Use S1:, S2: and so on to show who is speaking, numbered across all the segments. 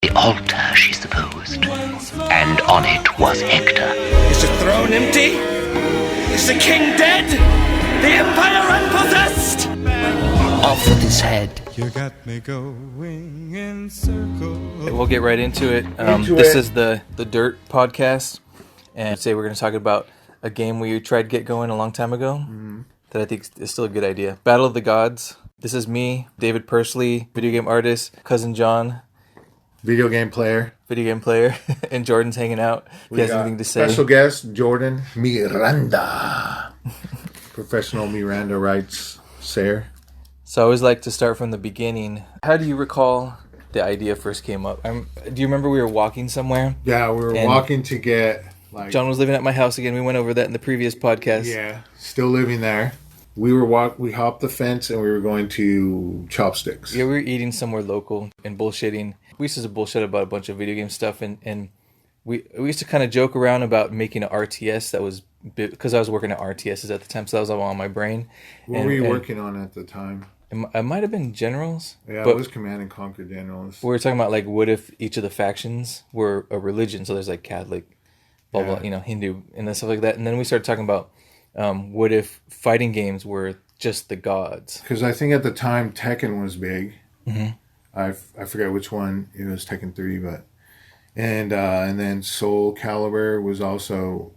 S1: The altar, she supposed, and on it was Hector.
S2: Is the throne empty? Is the king dead? The empire unpossessed?
S1: Off with his head.
S3: You got me going in circles.
S4: We'll get right into it. This is the Dirt podcast, and today we're going to talk about a game we tried to get going a long time ago that I think is still a good idea. Battle of the Gods. This is me, David Pursley, video game artist, cousin John,
S5: video game player,
S4: and Jordan's hanging out. He has anything to say.
S5: Special guest, Jordan Miranda. Professional Miranda rights, sir.
S4: So I always like to start from the beginning. How do you recall the idea first came up? Do you remember we were walking somewhere?
S5: Yeah, we were walking to get...
S4: John was living at my house again. We went over that in the previous podcast.
S5: Yeah, still living there. We hopped the fence and we were going to Chopsticks.
S4: Yeah, we were eating somewhere local and bullshitting. We used to bullshit about a bunch of video game stuff, and we used to kind of joke around about making an RTS that was... Because I was working at RTSs at the time, so that was all on my brain.
S5: What were you working on at the time?
S4: It might have been Generals.
S5: Yeah, but it was Command and Conquer Generals.
S4: We were talking about, like, what if each of the factions were a religion? So there's, like, Catholic, blah, blah, Hindu, and then stuff like that. And then we started talking about what if fighting games were just the gods?
S5: Because I think at the time Tekken was big. Mm-hmm. I forget which one. It was Tekken 3, but... And then Soul Calibur was also...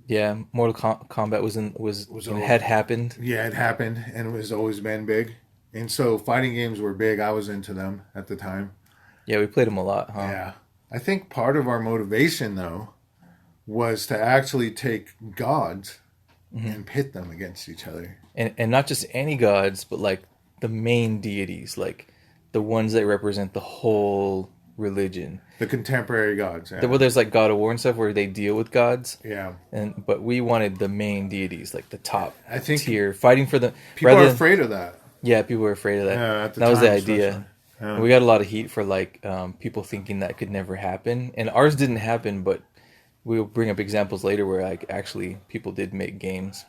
S4: Yeah, Mortal Kombat had happened.
S5: Yeah, it happened, and it was always been big. And so fighting games were big. I was into them at the time.
S4: Yeah, we played them a lot, huh?
S5: Yeah. I think part of our motivation, though, was to actually take gods and pit them against each other.
S4: And not just any gods, but like the main deities, like the ones that represent the whole religion.
S5: The contemporary gods, yeah.
S4: Well, there's like God of War and stuff where they deal with gods.
S5: Yeah.
S4: But we wanted the main deities, like the top tier, fighting for the...
S5: People are afraid of that.
S4: Yeah, people were afraid of that.
S5: Yeah, at the
S4: that
S5: time,
S4: was the idea.
S5: Yeah.
S4: We got a lot of heat for like people thinking that could never happen. And ours didn't happen, but we'll bring up examples later where like actually people did make games.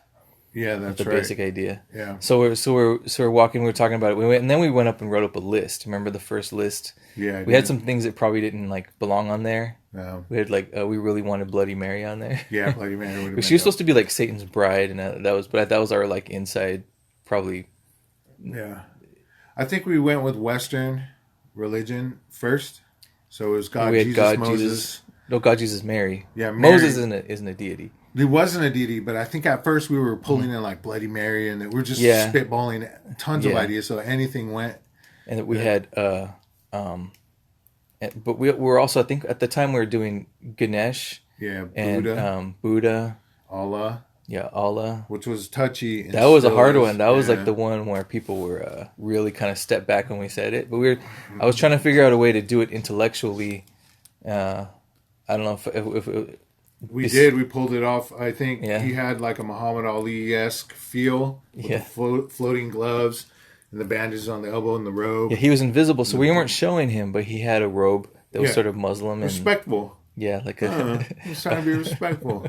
S5: Yeah, that's
S4: the
S5: right.
S4: basic idea.
S5: Yeah.
S4: So we're walking. We were talking about it. And then we went up and wrote up a list. Remember the first list?
S5: Yeah.
S4: We had some things that probably didn't like belong on there.
S5: No.
S4: We had like we really wanted Bloody Mary on there.
S5: Yeah, Bloody Mary would have.
S4: She was supposed to be like Satan's bride, and that was our like inside probably.
S5: Yeah, I think we went with Western religion first. So it was God,
S4: we had
S5: Jesus,
S4: God,
S5: Moses.
S4: Jesus. No, God, Jesus, Mary.
S5: Yeah, Mary.
S4: Moses isn't a deity.
S5: He wasn't a deity, but I think at first we were pulling in like Bloody Mary, and we were just spitballing tons of ideas, so anything went. And
S4: we had, but we were also, I think at the time we were doing Ganesh.
S5: Yeah,
S4: Buddha. And Buddha.
S5: Allah.
S4: Yeah, Allah.
S5: Which was touchy.
S4: That was a hard one. That was like the one where people were really kind of stepped back when we said it. But I was trying to figure out a way to do it intellectually. I don't know if
S5: we did. We pulled it off. I think he had like a Muhammad Ali-esque feel with the floating gloves and the bandages on the elbow and the robe.
S4: Yeah, he was invisible, so we weren't showing him, but he had a robe that was sort of Muslim.
S5: Respectful.
S4: Yeah, like
S5: he was trying to be respectful.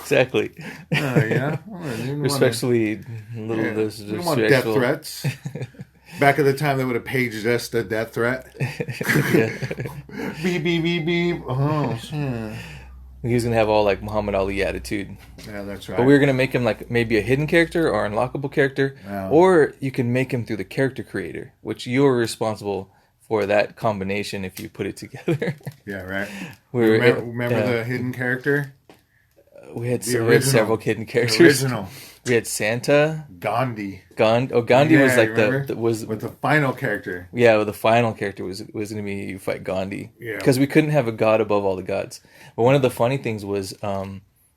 S4: Exactly. Respectfully,
S5: we don't want death threats. Back at the time, they would have paged us a death threat. Beep, beep, beep, beep. Oh, shit.
S4: He was going to have all, like, Muhammad Ali attitude.
S5: Yeah, that's right.
S4: But we were going to make him, like, maybe a hidden character or unlockable character. Wow. Or you can make him through the character creator, which you're responsible for that combination if you put it together.
S5: Yeah, right. Remember the hidden character?
S4: We had several hidden characters.
S5: The original.
S4: We had Santa.
S5: Gandhi.
S4: Gandhi was like
S5: with the final character.
S4: Yeah, well, the final character was going to be you fight Gandhi. Yeah. Because we couldn't have a god above all the gods. But one of the funny things was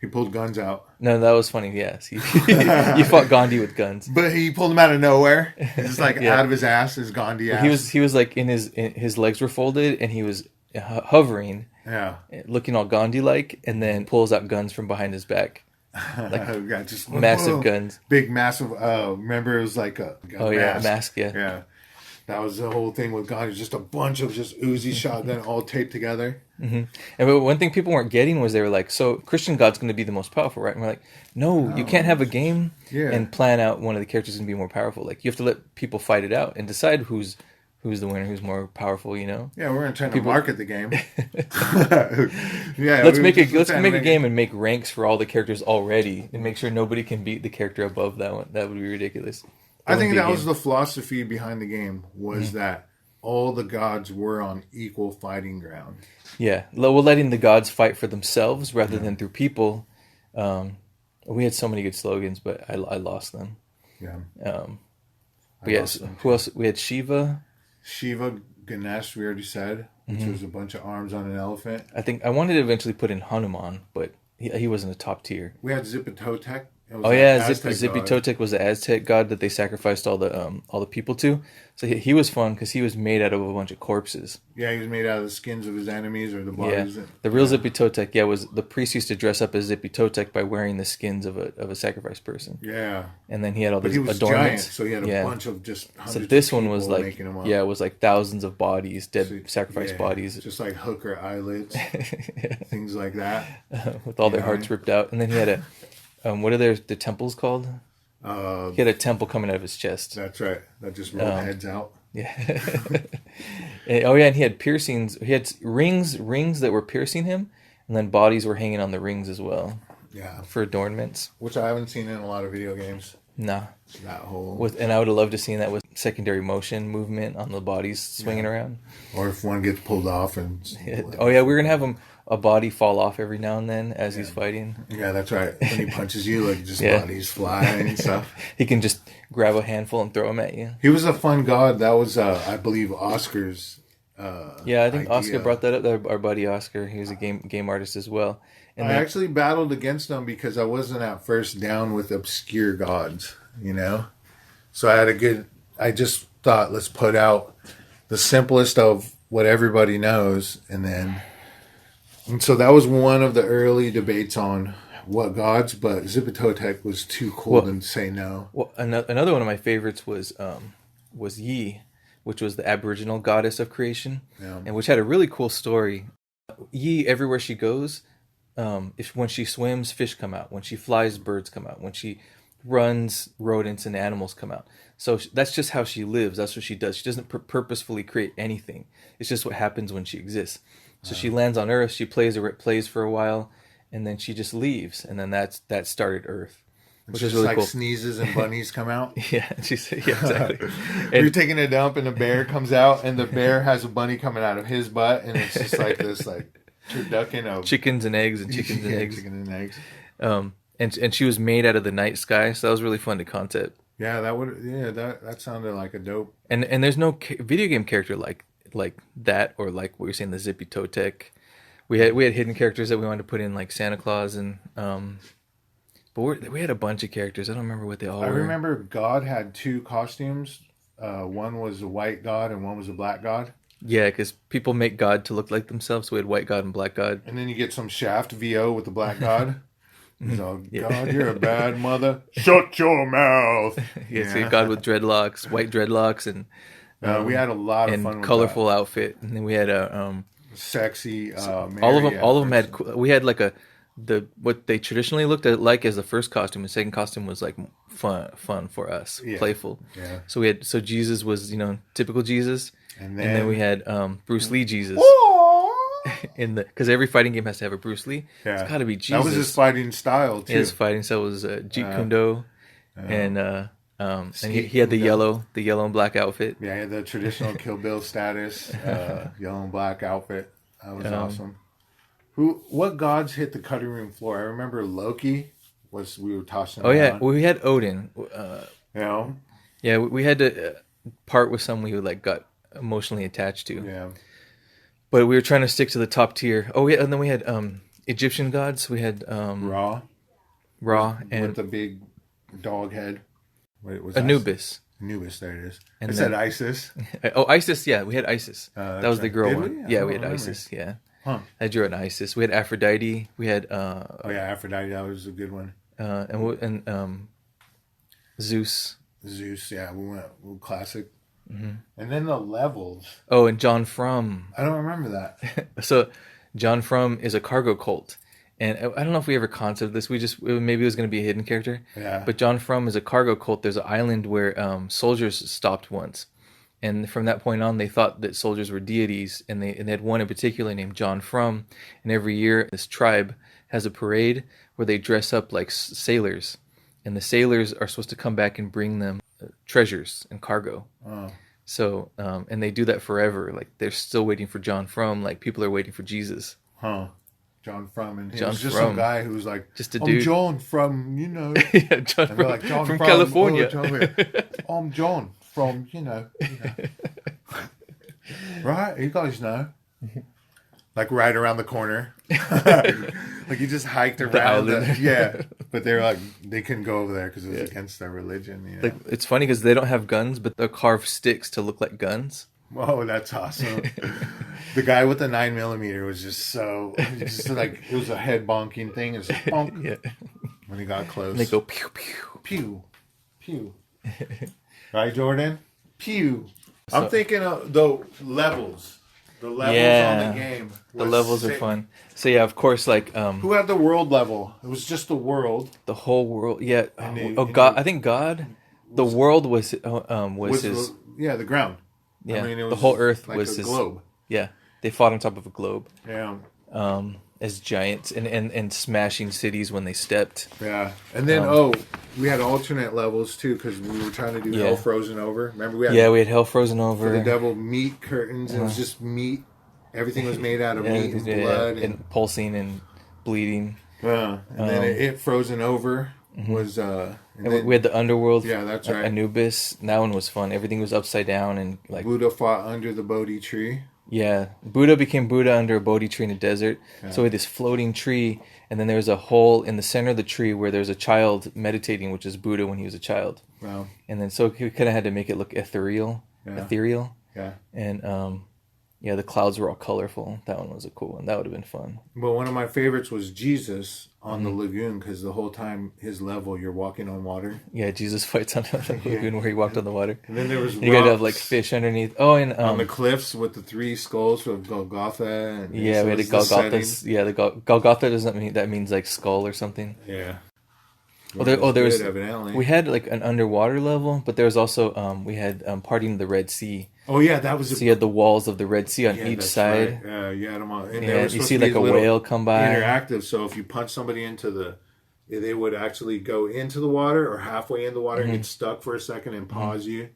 S5: he pulled guns out.
S4: No, that was funny. Yes, he fought Gandhi with guns.
S5: But he pulled them out of nowhere. Just like out of his ass, his Gandhi ass.
S4: He was like his legs were folded and he was hovering. Yeah. Looking all Gandhi-like, and then pulls out guns from behind his back. Like
S5: just
S4: massive guns.
S5: Big, massive, remember it was like a
S4: mask, yeah.
S5: Yeah. That was the whole thing with Gandhi, just a bunch of just Uzi shotgun all taped together.
S4: Mm-hmm. And one thing people weren't getting was they were like, so Christian God's going to be the most powerful, right? And we're like, no, you can't have a game and plan out one of the characters going to be more powerful. Like, you have to let people fight it out and decide who's who's the winner, who's more powerful, you know?
S5: Yeah, we're trying to market the game. Yeah,
S4: Let's make a game and make ranks for all the characters already, and make sure nobody can beat the character above that one. That would be ridiculous.
S5: I think that was the philosophy behind the game, was that all the gods were on equal fighting ground.
S4: Yeah, we're letting the gods fight for themselves rather than through people. We had so many good slogans, but I lost them.
S5: Yeah.
S4: But yes, who else? We had Shiva.
S5: Shiva, Ganesh, we already said, which was a bunch of arms on an elephant.
S4: I think I wanted to eventually put in Hanuman, but he wasn't a top tier.
S5: We had Zipitotec.
S4: Oh yeah, Zipitotec was the Aztec god that they sacrificed all the people to. So he was fun because he was made out of a bunch of corpses.
S5: Yeah, he was made out of the skins of his enemies or the bodies.
S4: Yeah, the real Zipitotec, was the priest used to dress up as Zipitotec by wearing the skins of a sacrificed person.
S5: Yeah,
S4: and then he had all these
S5: he was
S4: adornments.
S5: Giant, so he had a bunch of just.
S4: So this one was like, it was like thousands of bodies, sacrificed bodies,
S5: just like hooker eyelids, things like that,
S4: with all their hearts ripped out. And then he had a. What are the temples called? He had a temple coming out of his chest.
S5: That's right. That just rolled heads out.
S4: Yeah. And he had piercings. He had rings that were piercing him, and then bodies were hanging on the rings as well.
S5: Yeah.
S4: For adornments.
S5: Which I haven't seen in a lot of video games.
S4: Nah.
S5: That whole.
S4: And I would have loved to seen that with secondary motion movement on the bodies swinging around.
S5: Or if one gets pulled off and.
S4: We're gonna have a body fall off every now and then as he's fighting.
S5: Yeah, that's right. When he punches you, like just bodies fly and stuff.
S4: He can just grab a handful and throw them at you.
S5: He was a fun god. That was, I believe, Oscar's.
S4: I think idea. Oscar brought that up. Our buddy Oscar, he was a game artist as well. And
S5: I actually battled against him because I wasn't at first down with obscure gods, you know. So I just thought, let's put out the simplest of what everybody knows, and so that was one of the early debates on what gods, but Zipitotec was too cool to say no.
S4: Well, another one of my favorites was Yi, which was the Aboriginal goddess of creation, and which had a really cool story. Yi, everywhere she goes, when she swims, fish come out. When she flies, birds come out. When she runs, rodents and animals come out. So that's just how she lives. That's what she does. She doesn't purposefully create anything. It's just what happens when she exists. So she lands on Earth, she plays for a while, and then she just leaves, and then that started Earth, which is really
S5: like
S4: cool.
S5: Sneezes and bunnies come out.
S4: Exactly.
S5: You're taking a dump, and a bear comes out, and the bear has a bunny coming out of his butt, and it's just like this, like turducken of
S4: chickens and eggs. And she was made out of the night sky, so that was really fun to concept.
S5: Yeah, that sounded like a dope.
S4: And there's no video game character like that, or like what you're saying, the Zipitotec. We had hidden characters that we wanted to put in, like Santa Claus, and but we had a bunch of characters. I don't remember what they all were.
S5: I remember God had two costumes. One was a white god and one was a black god.
S4: Yeah, because people make God to look like themselves. So we had white God and black God.
S5: And then you get some Shaft VO with the black god. He's all, God, you're a bad mother. Shut your mouth.
S4: So you had God with dreadlocks, white dreadlocks, and
S5: we had a lot of fun with
S4: colorful outfit. And then we had a
S5: sexy.
S4: All of them had. We had like what they traditionally looked at like as the first costume. The second costume was like fun for us, playful. Yeah. So Jesus was typical Jesus, and then we had Bruce Lee Jesus. Because every fighting game has to have a Bruce Lee. Yeah. It's got to be Jesus.
S5: That was his fighting style too.
S4: His fighting style was Jeet Kune Do, and he had the yellow and black outfit.
S5: Yeah, he had the traditional Kill Bill status, yellow and black outfit. That was awesome. What gods hit the cutting room floor? I remember Loki we were tossing.
S4: Oh yeah, well, we had Odin.
S5: Yeah,
S4: we had to part with someone we got emotionally attached to.
S5: Yeah.
S4: But we were trying to stick to the top tier. Oh yeah, and then we had Egyptian gods. We had
S5: Ra,
S4: and
S5: with the big dog head. Wait, was
S4: Anubis.
S5: Anubis, there it is.
S4: And
S5: said Isis.
S4: Isis. Yeah, we had Isis. That was the girl
S5: Did
S4: one.
S5: We?
S4: Yeah, we had Isis. Yeah.
S5: Huh.
S4: I drew an Isis. We had Aphrodite. We had.
S5: Aphrodite. That was a good one.
S4: And Zeus.
S5: Zeus. Yeah, we went classic. Mm-hmm. And then the levels.
S4: Oh, and John Frum.
S5: I don't remember that.
S4: So, John Frum is a cargo cult, and I don't know if we ever concepted this. Maybe it was going to be a hidden character.
S5: Yeah.
S4: But John Frum is a cargo cult. There's an island where soldiers stopped once, And from that point on, they thought that soldiers were deities, and they had one in particular named John Frum. And every year, this tribe has a parade where they dress up like sailors, and the sailors are supposed to come back and bring them treasures and cargo.
S5: Oh.
S4: So, and they do that forever. Like they're still waiting for John Frum, like people are waiting for Jesus.
S5: Huh. John Frum, and he
S4: John
S5: was just
S4: Frum.
S5: some guy who was like,
S4: Just a
S5: I'm
S4: dude.
S5: John from,
S4: Yeah, John
S5: and they're like, John
S4: from California.
S5: I'm John from, right? You guys know. Like right around the corner. Like he just hiked around. Yeah. But they were like, they couldn't go over there because it was against their religion. You know?
S4: Like, it's funny because they don't have guns, but they'll carve sticks to look like guns.
S5: Oh, that's awesome. The guy with the 9mm was just like, it was a head bonking thing. It was like, bonk.
S4: Yeah.
S5: When he got close.
S4: And they go pew pew.
S5: Pew. Pew. Right, Jordan? Pew. I'm thinking of the levels. The levels on the game.
S4: The levels are fun. So yeah, of course, like
S5: Who had the world level? It was just the world.
S4: the whole world. Yeah.
S5: And
S4: God. I think God. The world was his.
S5: Yeah, the ground.
S4: Yeah.
S5: I mean, it
S4: the
S5: was
S4: whole Earth
S5: like
S4: was
S5: a
S4: his
S5: globe.
S4: Yeah. They fought on top of a globe.
S5: Yeah.
S4: As giants and smashing cities when they stepped.
S5: Yeah. And then we had alternate levels too because we were trying to do Hell Frozen Over. Remember we had
S4: we had Hell Frozen Over.
S5: for the devil meat curtains. It was just meat. Everything was made out of meat and blood
S4: and pulsing and bleeding.
S5: And then it Frozen Over was and then,
S4: we had the underworld.
S5: Yeah, that's right.
S4: Anubis. That one was fun. Everything was upside down and like
S5: Buddha fought under the Bodhi tree.
S4: Yeah, Buddha became Buddha under a Bodhi tree in the desert. Yeah. So we had this floating tree, and then there was a hole in the center of the tree where there's a child meditating, which is Buddha when he was a child.
S5: Wow.
S4: And then so we kind of had to make it look ethereal.
S5: Yeah.
S4: And the clouds were all colorful. That one was a cool one. That would have been fun.
S5: But one of my favorites was Jesus on the lagoon because the whole time his level you're walking on water.
S4: Yeah, Jesus fights on the lagoon where he walked on the water.
S5: And then there was
S4: you got to have like fish underneath. Oh, and
S5: on the cliffs with the 3 skulls of Golgotha. And
S4: we had a Golgotha. Yeah, the Golgotha doesn't mean that means like skull or something.
S5: Yeah.
S4: There was
S5: evidently.
S4: We had like an underwater level, but there was also we had parting of the Red Sea.
S5: Oh yeah, that was.
S4: So you had the walls of the Red Sea on each side.
S5: Right. You had them on. And
S4: you see like a whale come by.
S5: Interactive. So if you punch somebody into they would actually go into the water or halfway in the water and get stuck for a second and pause you,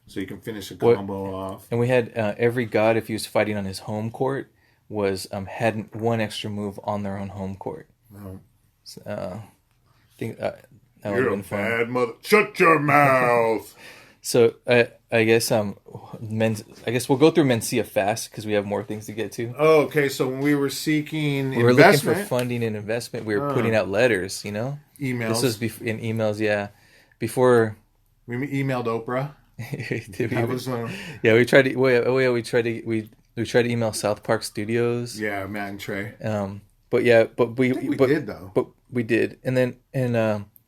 S5: so you can finish a combo off.
S4: And we had every god, if he was fighting on his home court, had one extra move on their own home court.
S5: Oh.
S4: So, I think that would have been fun.
S5: You're a bad mother. Shut your mouth.
S4: So I guess we'll go through Mencia fast because we have more things to get to.
S5: Oh, okay. So when we were seeking
S4: we were looking for funding and investment. We were putting out letters, emails.
S5: This
S4: was in emails, yeah. Before
S5: we emailed Oprah.
S4: We tried to. We tried to email South Park Studios.
S5: Yeah, Matt and Trey.
S4: But we
S5: did though.
S4: But we did, and then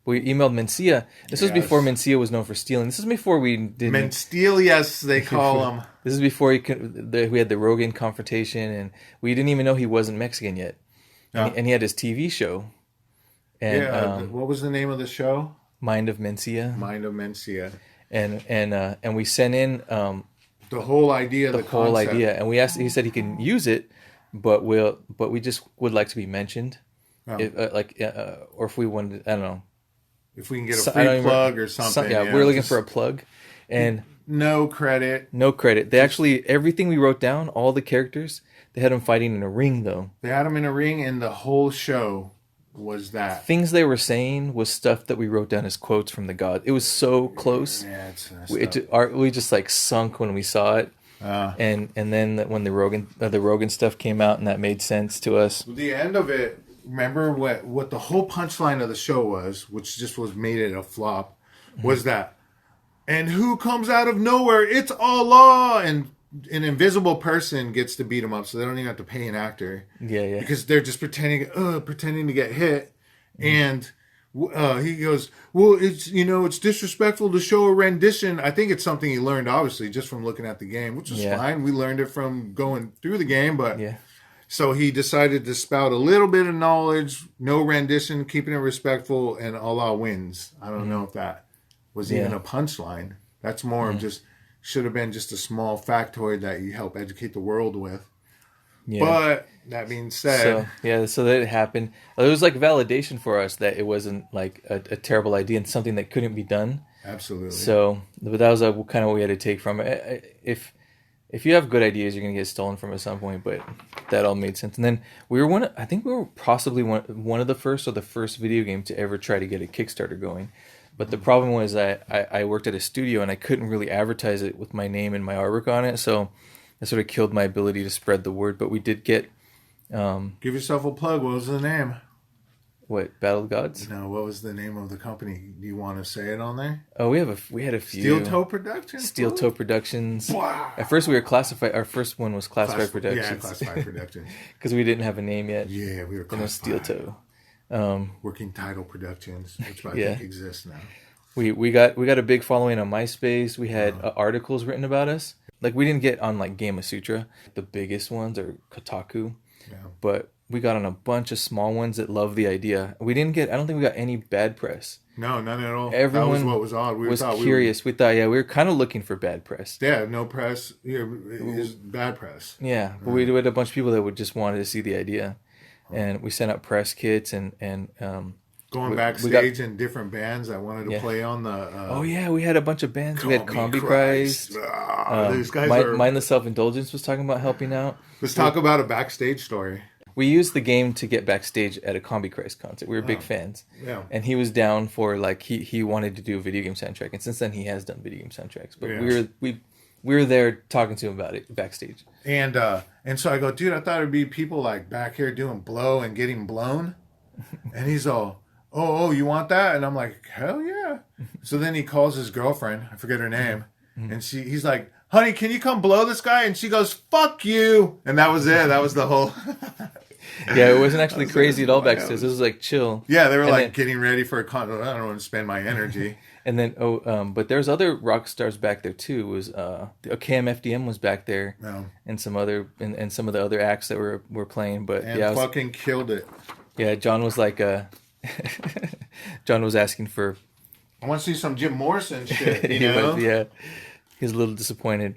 S4: we emailed Mencia. This was before Mencia was known for stealing. This is before we did
S5: Menstelius, they call him.
S4: This is before we had the Rogan confrontation, and we didn't even know he wasn't Mexican yet. No. And he had his TV show. And,
S5: what was the name of the show?
S4: Mind of Mencia.
S5: Mind of Mencia.
S4: And we sent in
S5: the whole idea,
S4: the whole concept. Idea, and we asked. He said he can use it, but we just would like to be mentioned, or if we wanted, I don't know.
S5: If we can get a free plug or something.
S4: We're looking for a plug. And
S5: no credit.
S4: They actually, everything we wrote down, all the characters, they had them fighting in a ring, though.
S5: They had them in a ring, and the whole show was that.
S4: Things they were saying was stuff that we wrote down as quotes from the god. It was so close.
S5: Yeah,
S4: we just like sunk when we saw it. And then when the Rogan stuff came out, and that made sense to us.
S5: The end of it. Remember what the whole punchline of the show was, which just made it a flop, was that, and who comes out of nowhere? It's Allah, and an invisible person gets to beat him up, so they don't even have to pay an actor.
S4: Yeah.
S5: Because they're just pretending to get hit, and he goes, well, it's disrespectful to show a rendition. I think it's something he learned, obviously, just from looking at the game, which is fine. We learned it from going through the game, but.
S4: Yeah.
S5: So he decided to spout a little bit of knowledge, no rendition, keeping it respectful, and Allah wins. I don't know if that was even a punchline. That's more of just should have been just a small factoid that you help educate the world with.
S4: Yeah.
S5: But that being said,
S4: so that it happened. It was like validation for us that it wasn't like a terrible idea and something that couldn't be done.
S5: absolutely.
S4: So, but that was kind of what we had to take from it. If you have good ideas, you're gonna get stolen from at some point. But that all made sense. And then I think we were possibly one of the first or the first video game to ever try to get a Kickstarter going. But the problem was I worked at a studio and I couldn't really advertise it with my name and my artwork on it. So it sort of killed my ability to spread the word. But we did get
S5: Give yourself a plug. What was the name?
S4: what, Battle of the Gods?
S5: No, what was the name of the company? Do you want to say it on there?
S4: Oh, we had a few.
S5: Steel Toe Productions.
S4: Steel Toe Productions.
S5: Wow.
S4: At first we were classified. Our first one was Classified Productions.
S5: Yeah, Classified Productions.
S4: Because we didn't have a name yet.
S5: Yeah, we were
S4: Then it was Steel
S5: classified.
S4: Toe.
S5: Working Title Productions, which I
S4: Yeah.
S5: think exists now.
S4: We got a big following on MySpace. We had articles written about us. Like we didn't get on like Game of Sutra. The biggest ones are Kotaku.
S5: Yeah.
S4: But we got on a bunch of small ones that loved the idea. I don't think we got any bad press.
S5: No, none at all.
S4: Everyone
S5: that was what was odd. We
S4: was
S5: thought
S4: curious. We thought, we were kind of looking for bad press.
S5: no press. Is bad press.
S4: Yeah, but we had a bunch of people that would just wanted to see the idea, and we sent out press kits and
S5: Going
S4: we
S5: backstage in different bands that wanted to
S4: Yeah.
S5: play on the.
S4: oh yeah, we had a bunch of bands. We had Combi Christ.
S5: These guys are.
S4: Mindless Self Indulgence was talking about helping out.
S5: Let's talk about a backstage story.
S4: We used the game to get backstage at a Combi Christ concert. We were big fans.
S5: Yeah.
S4: And he was down for like he wanted to do a video game soundtrack, and since then he has done video game soundtracks. But
S5: Yeah.
S4: we were there talking to him about it backstage.
S5: And so I go, dude, I thought it'd be people like back here doing blow and getting blown. And he's all, oh, you want that? And I'm like, hell yeah. So then he calls his girlfriend, I forget her name, and he's like, honey, can you come blow this guy? And she goes, fuck you. And that was it. That was the whole.
S4: Yeah, it wasn't actually crazy at all backstage. It was like chill.
S5: Yeah, they were
S4: And
S5: like
S4: then-
S5: getting ready for a concert. I don't want to spend my energy.
S4: And then but there's other rock stars back there too. It was KMFDM was back there,
S5: No.
S4: and some other and some of the other acts that were playing. But
S5: And
S4: yeah,
S5: fucking killed it.
S4: John was like John was asking for
S5: I want to see some Jim Morrison shit, you
S4: he
S5: know?
S4: was, he was a little disappointed.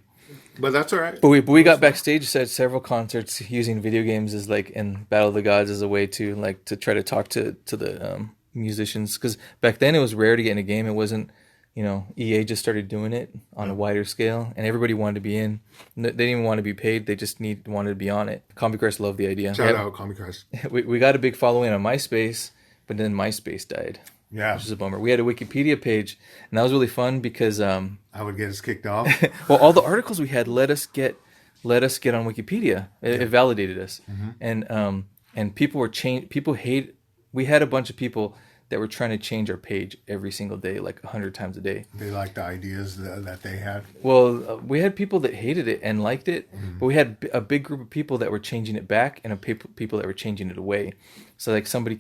S5: But that's all right.
S4: But we got backstage at several concerts using video games as like in Battle of the Gods as a way to like to try to talk to the musicians, because back then it was rare to get in a game. It wasn't, EA just started doing it on a wider scale, and everybody wanted to be in. They didn't even want to be paid; they just wanted to be on it. Combi Christ loved the idea.
S5: Shout out, Comic Christ.
S4: We got a big following on MySpace, but then MySpace died,
S5: Yeah.
S4: which is a bummer. We had a Wikipedia page, and that was really fun because
S5: I would get us kicked off.
S4: well, all the articles we had let us get on Wikipedia. It validated us, and people were People hate. We had a bunch of people that were trying to change our page every single day, like 100 times a day.
S5: They liked the ideas that they had.
S4: Well, we had people that hated it and liked it, but we had a big group of people that were changing it back and people that were changing it away. So like somebody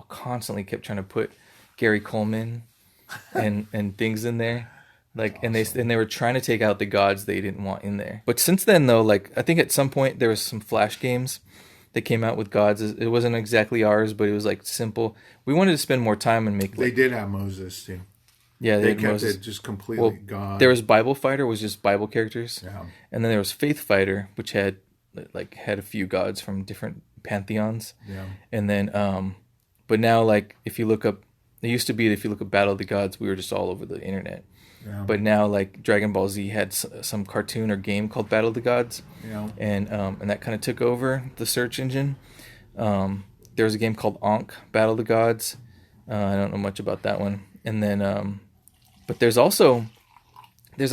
S4: constantly kept trying to put Gary Coleman and things in there. Like, awesome. and they were trying to take out the gods they didn't want in there. But since then though, like I think at some point there was some Flash games that came out with gods. It wasn't exactly ours, but it was like simple. We wanted to spend more time and make.
S5: They did have Moses too.
S4: Yeah,
S5: They
S4: had
S5: kept
S4: Moses.
S5: it just completely gone.
S4: There was Bible Fighter, was just Bible characters,
S5: Yeah.
S4: and then there was Faith Fighter, which had a few gods from different pantheons.
S5: Yeah.
S4: And then, but now like if you look up, it used to be that if you look up Battle of the Gods, we were just all over the internet.
S5: Yeah.
S4: But now like Dragon Ball Z had some cartoon or game called Battle of the Gods.
S5: Yeah.
S4: And that kind of took over the search engine. There was a game called Ankh, Battle of the Gods. I don't know much about that one. And then, but there's a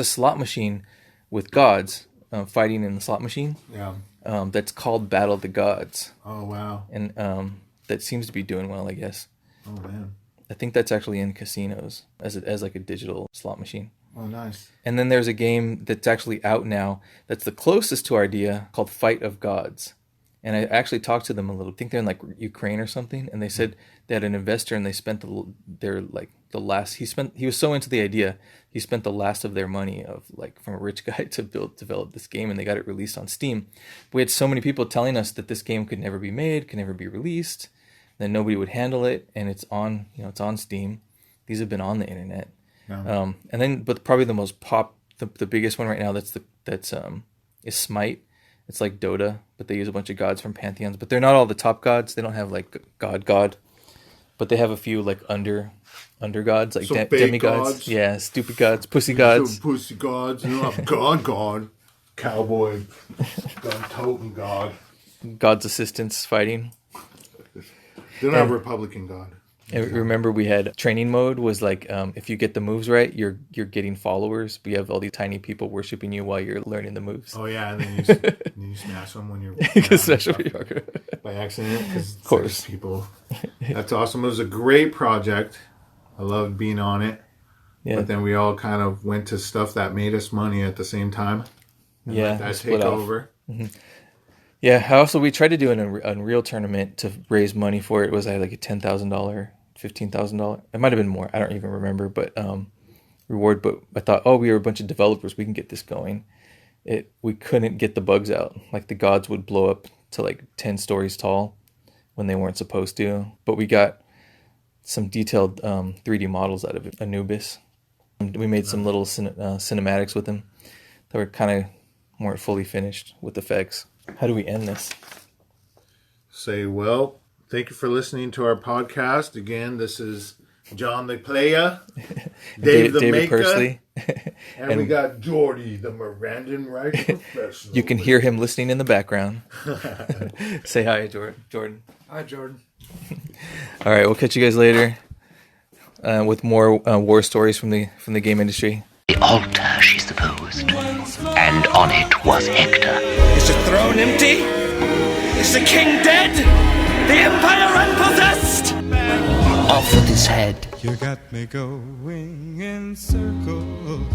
S4: slot machine with gods fighting in the slot machine.
S5: Yeah.
S4: That's called Battle of the Gods,
S5: Oh wow.
S4: and that seems to be doing well, I guess.
S5: Oh man.
S4: I think that's actually in casinos as like a digital slot machine.
S5: Oh nice.
S4: And then there's a game that's actually out now that's the closest to our idea, called Fight of Gods. And I actually talked to them a little. I think they're in like Ukraine or something. And they said they had an investor and they spent he was so into the idea, he spent the last of their money from a rich guy to develop this game, and they got it released on Steam. We had so many people telling us that this game could never be made, could never be released, that nobody would handle it, and it's on Steam. These have been on the internet.
S5: Yeah.
S4: And then, but probably the most the biggest one right now that's is Smite. It's like Dota, but they use a bunch of gods from pantheons. But they're not all the top gods. They don't have like God, but they have a few like under gods, like demigods.
S5: Gods.
S4: Yeah, stupid gods, pussy gods.
S5: Some pussy gods. You know, God, cowboy, gun-toting God.
S4: God's assistants fighting.
S5: They're not Republican God.
S4: And remember, we had training mode was like if you get the moves right, you're getting followers. But you have all these tiny people worshiping you while you're learning the moves.
S5: Oh yeah, and then you smash them when you're by accident. Of
S4: course,
S5: people. That's awesome. It was a great project. I loved being on it. Yeah. But then we all kind of went to stuff that made us money at the same time. And let that take over. Mm-hmm.
S4: Yeah. We tried to do an Unreal tournament to raise money for it. It was like a $10,000, $15,000. It might have been more. I don't even remember. But reward. But I thought, we were a bunch of developers. We can get this going. We couldn't get the bugs out. Like the gods would blow up to like 10 stories tall when they weren't supposed to. But we got some detailed 3D models out of Anubis. We made some little cinematics with them that were kind of weren't fully finished with effects. How do we end this?
S5: Say, well, thank you for listening to our podcast. Again, this is John the Playa, Dave the
S4: David
S5: Maker,
S4: Pursley.
S5: and we got Jordy, the Mirandan right professional.
S4: You can hear him listening in the background. Say hi, Jordan.
S3: Hi, Jordan.
S4: All right, we'll catch you guys later with more war stories from the game industry.
S1: The altar, she supposed, and on it was Hector.
S2: Is the throne empty? Is the king dead? The empire unpossessed?
S1: Off with his head.
S3: You got me going in circles.